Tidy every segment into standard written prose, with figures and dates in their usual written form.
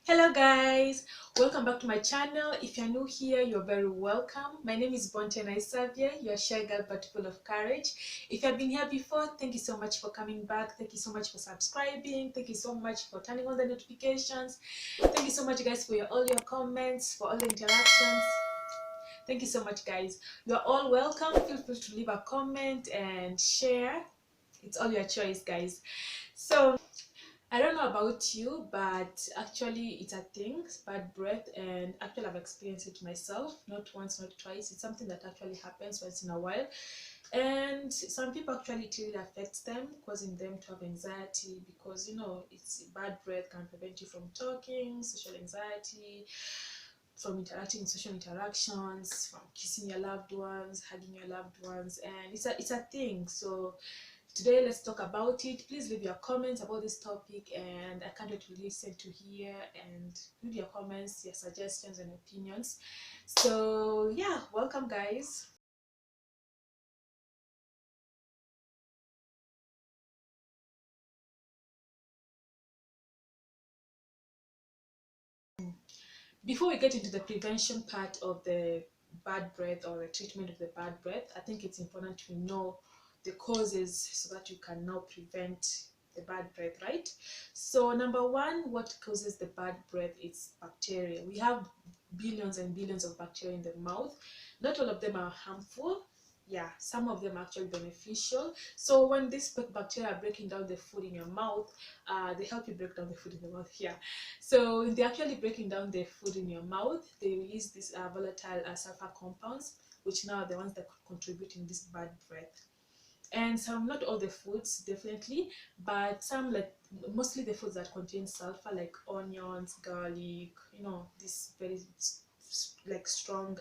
Hello guys, welcome back to my channel. If you're new here, you're very welcome. My name is Bonte and I serve you. You're a shy girl but full of courage. If you've been here before, thank you so much for coming back. Thank you so much for subscribing. Thank you so much for turning on the notifications. Thank you so much guys for all your comments, for all the interactions. Thank you so much guys. You're all welcome. Feel free to leave a comment and share. It's all your choice guys. So I don't know about you, but actually it's a thing, bad breath, and actually I've experienced it myself, not once, not twice. It's something that actually happens once in a while, and some people actually it really affects them, causing them to have anxiety because it's bad breath can prevent you from talking, social anxiety, from interacting in social interactions, from kissing your loved ones, hugging your loved ones, and it's a thing. So today let's talk about it. Please leave your comments about this topic and I can't wait to listen to hear and leave your comments, your suggestions and opinions. So yeah, welcome guys. Before we get into the prevention part of the bad breath or the treatment of the bad breath, I think it's important to know the causes so that you can now prevent the bad breath, right? So number one, what causes the bad breath is bacteria. We have billions and billions of bacteria in the mouth. Not all of them are harmful. Yeah, some of them are actually beneficial. So when these bacteria are breaking down the food in your mouth, they help you break down the food in the mouth. Yeah, so they're actually breaking down the food in your mouth. They release these volatile sulfur compounds, which now are the ones that contribute in this bad breath. And some, not all the foods definitely, but some, like mostly the foods that contain sulfur, like onions, garlic, this very like strong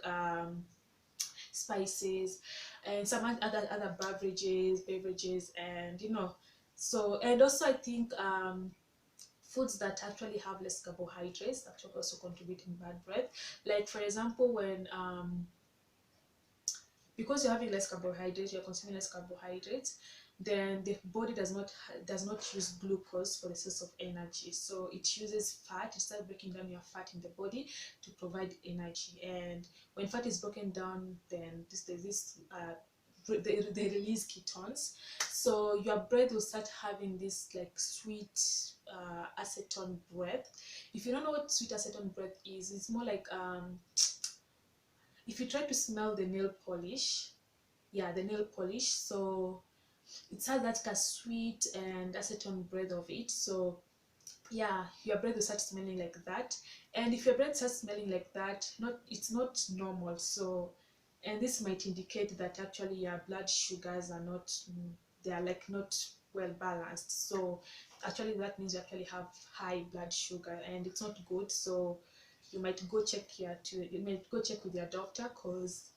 spices, and some other beverages, and so, and also I think foods that actually have less carbohydrates actually also contribute in bad breath. Like for example, when because you're having less carbohydrates, you're consuming less carbohydrates, then the body does not use glucose for the source of energy, so it uses fat. It starts breaking down your fat in the body to provide energy. And when fat is broken down, then there's this they release ketones, so your breath will start having this like sweet acetone breath. If you don't know what sweet acetone breath is, it's more like if you try to smell the nail polish, yeah, the nail polish, so it has that kind of sweet and acetone breath of it. So yeah, your breath will start smelling like that. And if your breath starts smelling like that, it's not normal. So, and this might indicate that actually your blood sugars are not they are like not well balanced. So actually that means you actually have high blood sugar and it's not good. So you might go check with your doctor because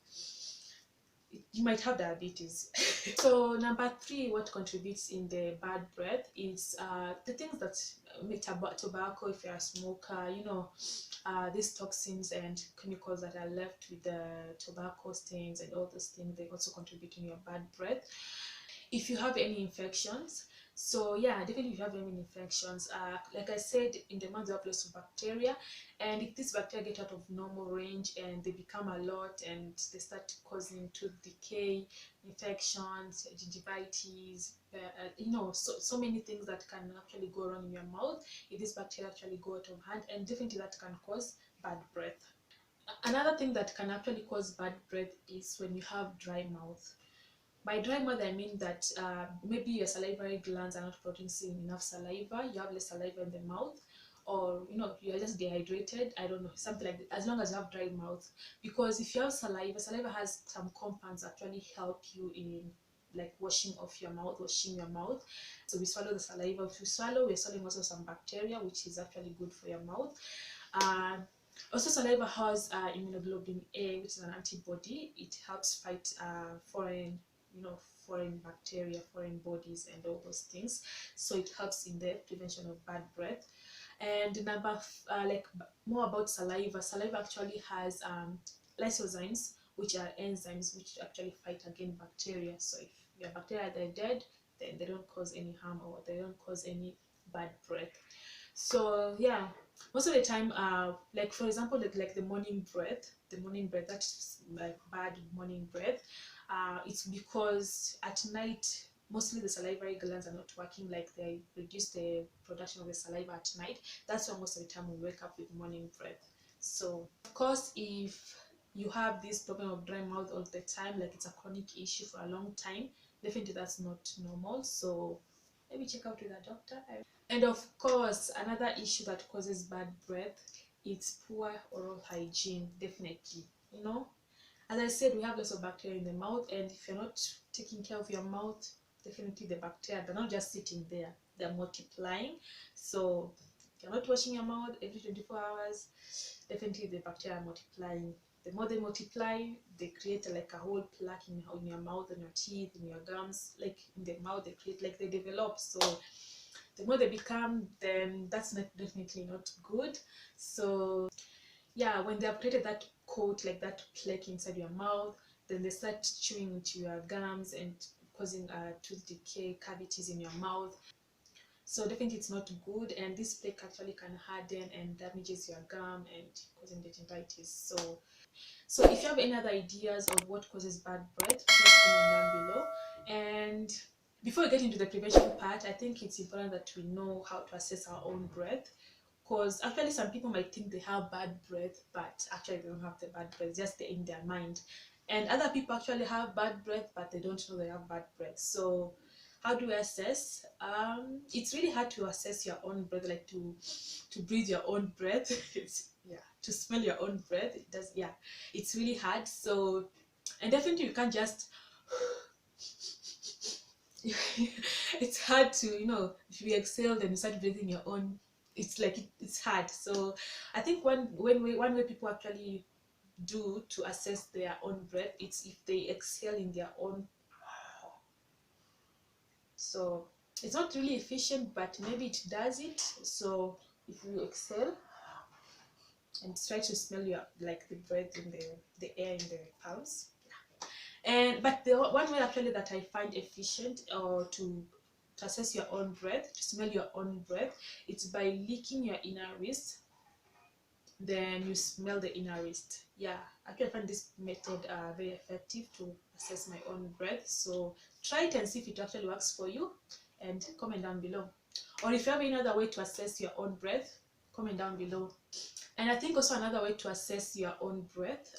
you might have diabetes. So number three, what contributes in the bad breath is the things that make tobacco. If you're a smoker, these toxins and chemicals that are left with the tobacco stains and all those things, they also contribute in your bad breath. If you have any infections, so yeah, definitely if you have any infections, like I said, in the mouth you have lots of bacteria, and if these bacteria get out of normal range and they become a lot and they start causing tooth decay, infections, gingivitis, so many things that can actually go wrong in your mouth if these bacteria actually go out of hand, and definitely that can cause bad breath. Another thing that can actually cause bad breath is when you have dry mouth. By dry mouth, I mean that maybe your salivary glands are not producing enough saliva, you have less saliva in the mouth, or you are just dehydrated. I don't know, something like that, as long as you have dry mouth. Because if you have saliva has some compounds that actually help you in like washing your mouth. So we swallow the saliva. If you swallow, we're swallowing also some bacteria, which is actually good for your mouth. Uh, Also, saliva has immunoglobulin A, which is an antibody. It helps fight foreign bacteria, foreign bodies, and all those things. So it helps in the prevention of bad breath. And more about saliva. Saliva actually has lysozymes, which are enzymes which actually fight against bacteria. So if your bacteria are dead, then they don't cause any harm or they don't cause any bad breath. So yeah, most of the time, like for example, like the morning breath, that's like bad morning breath. It's because at night mostly the salivary glands are not working, like they reduce the production of the saliva at night. That's why most of the time we wake up with morning breath. So of course, if you have this problem of dry mouth all the time, like it's a chronic issue for a long time, definitely that's not normal. So maybe check out with a doctor. And of course, another issue that causes bad breath is poor oral hygiene, definitely. You know, as I said, we have lots of bacteria in the mouth, and if you're not taking care of your mouth, definitely the bacteria, they're not just sitting there, they're multiplying. So if you're not washing your mouth every 24 hours, definitely the bacteria are multiplying. The more they multiply, they create like a whole plaque in your mouth, in your teeth, in your gums, like in the mouth, they create, like they develop. So the more they become, then that's not, definitely not good. So yeah, when they have created that coat, like that plaque inside your mouth, then they start chewing into your gums and causing tooth decay, cavities in your mouth. So definitely it's not good, and this plaque actually can harden and damages your gum and causing gingivitis. So if you have any other ideas of what causes bad breath, please comment down below. And before we get into the prevention part, I think it's important that we know how to assess our own breath, because actually some people might think they have bad breath, but actually they don't have the bad breath, just in their mind. And other people actually have bad breath, but they don't know they have bad breath. So how do we assess? It's really hard to assess your own breath, like to breathe your own breath. It's, yeah, to smell your own breath. It does, yeah, it's really hard. So, and definitely you can't just it's hard to, if you exhale then you start breathing your own. It's like it's hard. So I think one way people actually do to assess their own breath, it's if they exhale in their own. So it's not really efficient, but maybe it does it. So if you exhale and try to smell your, like the breath in the air in the palms. And but the one way actually that I find efficient, or to assess your own breath, to smell your own breath, it's by licking your inner wrist, then you smell the inner wrist. Yeah, actually I find this method very effective to assess my own breath. So try it and see if it actually works for you, and comment down below. Or if you have any other way to assess your own breath, comment down below. And I think also another way to assess your own breath,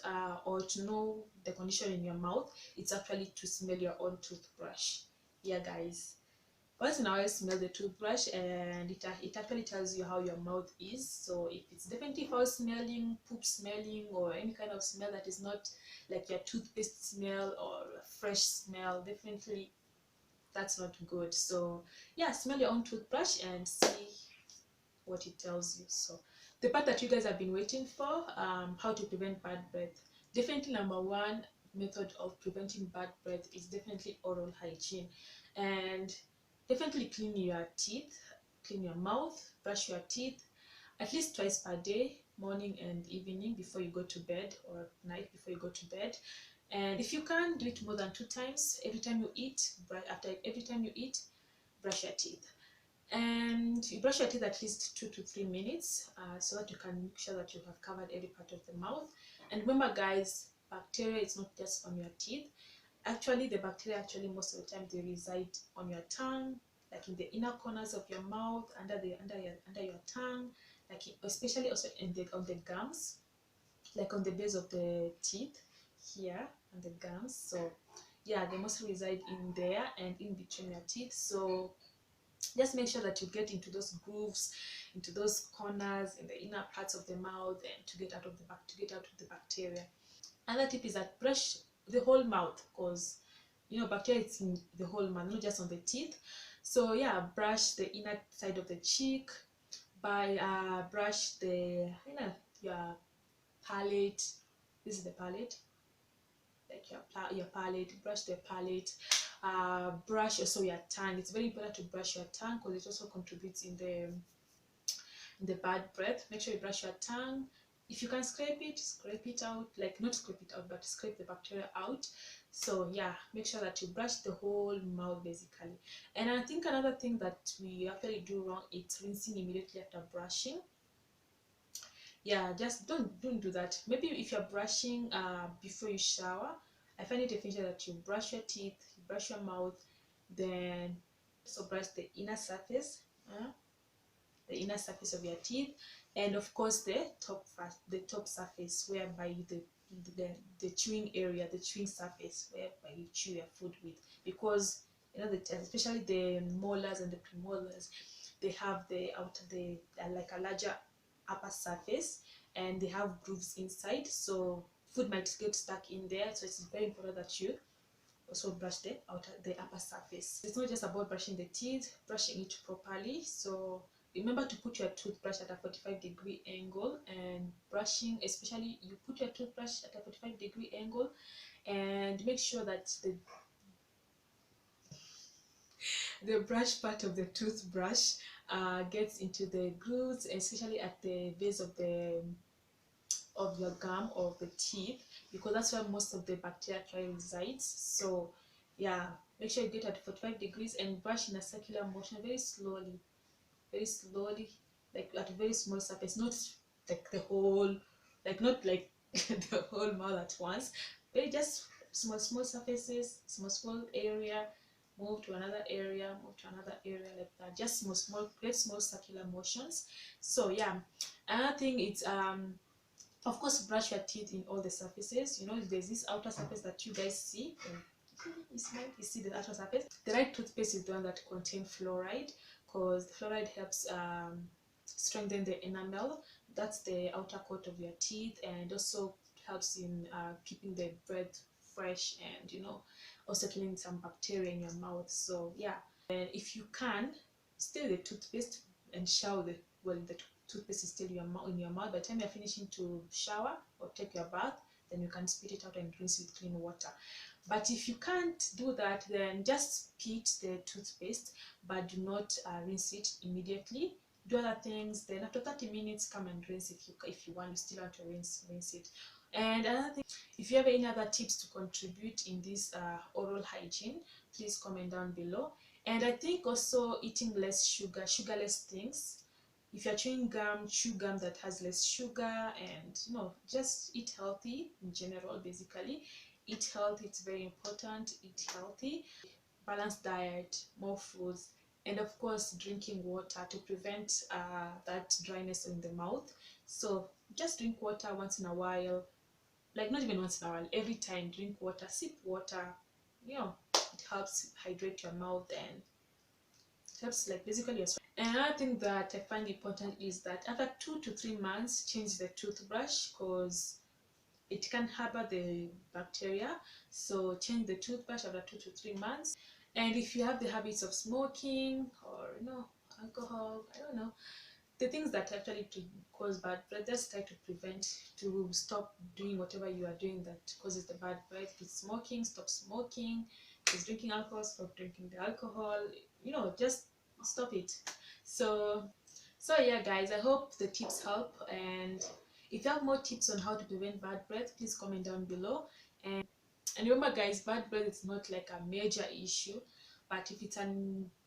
or to know the condition in your mouth, it's actually to smell your own toothbrush. Yeah, guys. Once in a while, smell the toothbrush, and it actually tells you how your mouth is. So if it's definitely foul smelling, poop smelling, or any kind of smell that is not like your toothpaste smell or fresh smell, definitely that's not good. So yeah, smell your own toothbrush and see what it tells you. So the part that you guys have been waiting for, how to prevent bad breath. Definitely number one method of preventing bad breath is definitely oral hygiene. And definitely clean your teeth, clean your mouth, brush your teeth at least twice per day, morning and evening before you go to bed, or night before you go to bed. And if you can, do it more than 2 times. Every time you eat, after every time you eat, brush your teeth. And you brush your teeth at least 2 to 3 minutes, so that you can make sure that you have covered every part of the mouth. And remember guys, bacteria is not just on your teeth. Actually the bacteria, actually most of the time they reside on your tongue, like in the inner corners of your mouth, under your tongue, like especially also on the gums, like on the base of the teeth here, on the gums. So yeah, they mostly reside in there and in between your teeth. So just make sure that you get into those grooves, into those corners in the inner parts of the mouth, and to get out of the bacteria. Another tip is that brush the whole mouth, because bacteria is in the whole mouth, not just on the teeth. So yeah, brush the inner side of the cheek, brush the your palate. This is the palate, like your palate. Brush the palate. Brush also your tongue. It's very important to brush your tongue, because it also contributes in the bad breath. Make sure you brush your tongue, if you can scrape it out, like not scrape it out, but scrape the bacteria out. So yeah, make sure that you brush the whole mouth basically. And I think another thing that we actually do wrong is rinsing immediately after brushing. Yeah, just don't do that. Maybe if you're brushing before you shower, I find it essential that you brush your teeth, you brush your mouth, then also brush the inner surface, of your teeth, and of course the top surface, whereby the chewing area, the chewing surface, whereby you chew your food with, because you know especially the molars and the premolars, they have the outer, like a larger upper surface, and they have grooves inside, so food might get stuck in there. So it's very important that you also brush the upper surface. It's not just about brushing the teeth, brushing it properly. So remember to put your toothbrush at a 45-degree angle, and brushing, especially you put your toothbrush at a 45-degree angle, and make sure that the brush part of the toothbrush gets into the grooves, especially at the base of your gum or the teeth, because that's where most of the bacteria actually resides. So yeah, make sure you get at 45 degrees and brush in a circular motion, very slowly, like at a very small surface, not like the whole, like not like the whole mouth at once, very just small surfaces, small area, move to another area, move to another area, like that, just great small circular motions. So yeah, another thing is of course, brush your teeth in all the surfaces. You know, there's this outer surface that you guys see. You see the outer surface. The right toothpaste is the one that contains fluoride, because fluoride helps strengthen the enamel. That's the outer coat of your teeth, and also helps in keeping the breath fresh, and you know, also killing some bacteria in your mouth. So yeah, and if you can, steal the toothpaste and shower the toothpaste is still in your mouth. By the time you're finishing to shower or take your bath, then you can spit it out and rinse with clean water. But if you can't do that, then just spit the toothpaste, but do not rinse it immediately. Do other things, then after 30 minutes come and rinse. If you want, you still want to rinse it. And another thing, if you have any other tips to contribute in this oral hygiene, please comment down below. And I think also eating less sugarless things. If you're chewing gum, chew gum that has less sugar, and you know, just eat healthy in general. Basically, eat healthy, it's very important. Eat healthy, balanced diet, more fruits, and of course drinking water to prevent that dryness in the mouth. So just drink water once in a while, like not even once in a while, every time drink water, sip water. You know, it helps hydrate your mouth, and it helps like basically your. And another thing that I find important is that after 2 to 3 months, change the toothbrush, because it can harbor the bacteria. So change the toothbrush after 2 to 3 months. And if you have the habits of smoking, or you know, alcohol, I don't know, the things that actually cause bad breath, just try to stop doing whatever you are doing that causes the bad breath. If it's smoking, stop smoking. If it's drinking alcohol, stop drinking the alcohol. You know, just stop it. So yeah guys, I hope the tips help, and if you have more tips on how to prevent bad breath, please comment down below. And remember guys, bad breath is not like a major issue, but if it's a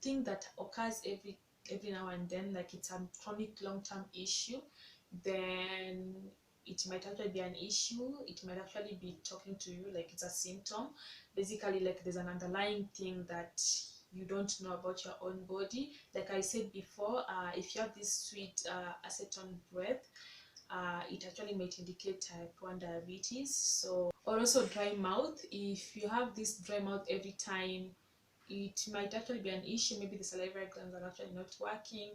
thing that occurs every now and then, like it's a chronic long-term issue, then it might actually be an issue. It might actually be talking to you like it's a symptom, basically like there's an underlying thing that you don't know about your own body. Like I said before, if you have this sweet acetone breath, it actually might indicate type 1 diabetes. So, or also dry mouth. If you have this dry mouth every time, it might actually be an issue. Maybe the salivary glands are actually not working,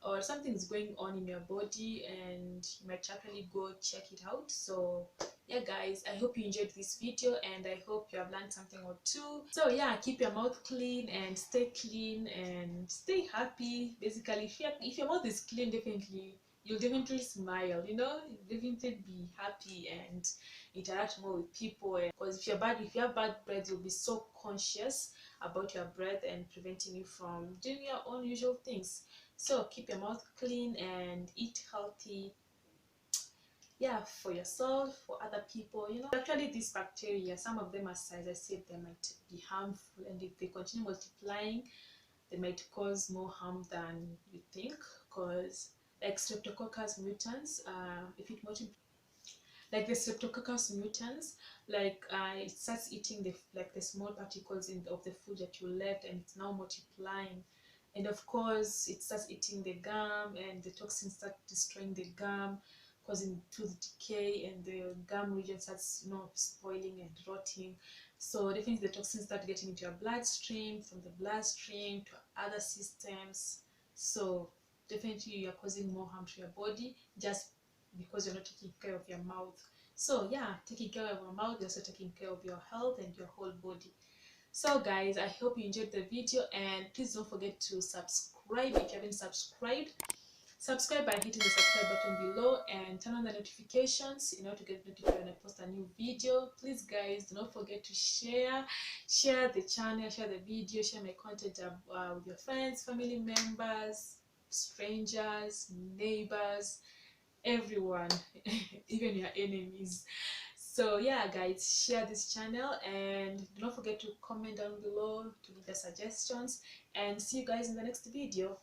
or something's going on in your body, and you might actually go check it out. So yeah guys, I hope you enjoyed this video, and I hope you have learned something or two. So yeah, keep your mouth clean and stay clean and stay happy. Basically, if your mouth is clean, definitely you'll definitely smile, you know, you'll definitely be happy and interact more with people. And because if you have bad breath, you'll be so conscious about your breath and preventing you from doing your own usual things. So keep your mouth clean and eat healthy. yeah, for yourself, for other people, you know. Actually, these bacteria, some of them, as I said, they might be harmful, and if they continue multiplying, they might cause more harm than you think. Because like streptococcus mutans, if it multiplies, like the streptococcus mutans, like it starts eating the like the small particles of the food that you left, and it's now multiplying, and of course it starts eating the gum, and the toxins start destroying the gum, causing tooth decay, and the gum region starts, you know, spoiling and rotting. So definitely the toxins start getting into your bloodstream, from the bloodstream to other systems. So definitely you are causing more harm to your body, just because you're not taking care of your mouth. So yeah, taking care of your mouth, you're also taking care of your health and your whole body. So guys, I hope you enjoyed the video, and please don't forget to subscribe if you haven't subscribed. Subscribe by hitting the subscribe button below and turn on the notifications in order to get notified when I post a new video. Please guys, do not forget to share the channel, share the video, share my content with your friends, family members, strangers, neighbors, everyone, even your enemies. So yeah guys, share this channel, and do not forget to comment down below to give the suggestions, and see you guys in the next video.